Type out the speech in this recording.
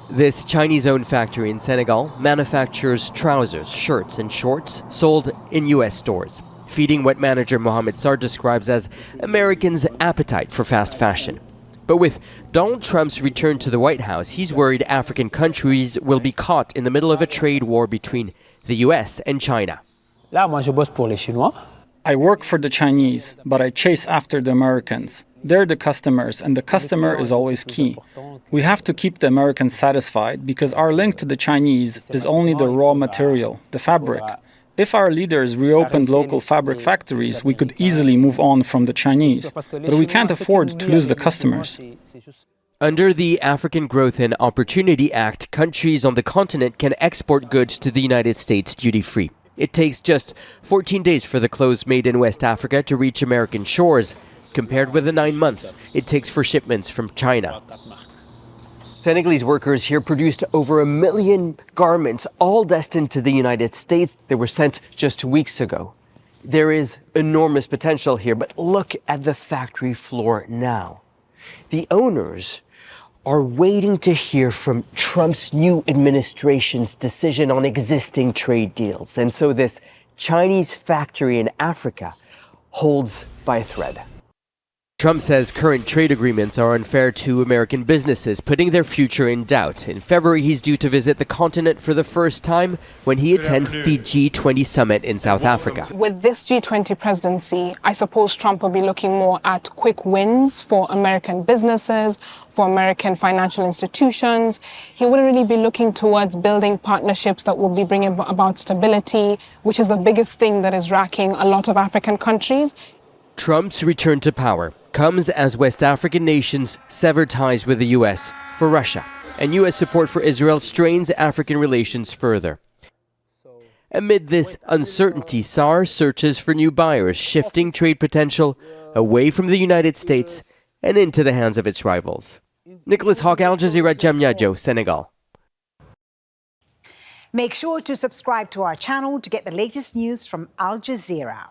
This Chinese-owned factory in Senegal manufactures trousers, shirts, and shorts sold in U.S. stores, feeding what manager Mohammed Sarr describes as Americans' appetite for fast fashion. But with Donald Trump's return to the White House, he's worried African countries will be caught in the middle of a trade war between the U.S. and China. I work for the Chinese, but I chase after the Americans. They're the customers, and the customer is always key. We have to keep the Americans satisfied because our link to the Chinese is only the raw material, the fabric. If our leaders reopened local fabric factories, we could easily move on from the Chinese, but we can't afford to lose the customers. Under the African Growth and Opportunity Act, countries on the continent can export goods to the United States duty-free. It takes just 14 days for the clothes made in West Africa to reach American shores, compared with the 9 months it takes for shipments from China. Senegalese workers here produced over 1 million garments, all destined to the United States. They were sent just 2 weeks ago. There is enormous potential here, but look at the factory floor now. The owners are waiting to hear from Trump's new administration's decision on existing trade deals. And so this Chinese factory in Africa holds by a thread. Trump says current trade agreements are unfair to American businesses, putting their future in doubt. In February, he's due to visit the continent for the first time when he attends the G20 summit in South Africa. With this G20 presidency, I suppose Trump will be looking more at quick wins for American businesses, for American financial institutions. He wouldn't really be looking towards building partnerships that will be bringing about stability, which is the biggest thing that is racking a lot of African countries. Trump's return to power comes as West African nations sever ties with the U.S. for Russia, and U.S. support for Israel strains African relations further. Amid this uncertainty, Sarr searches for new buyers, shifting trade potential away from the United States and into the hands of its rivals. Nicolas, Haque, Al Jazeera, Diamniadio, Senegal. Make sure to subscribe to our channel to get the latest news from Al Jazeera.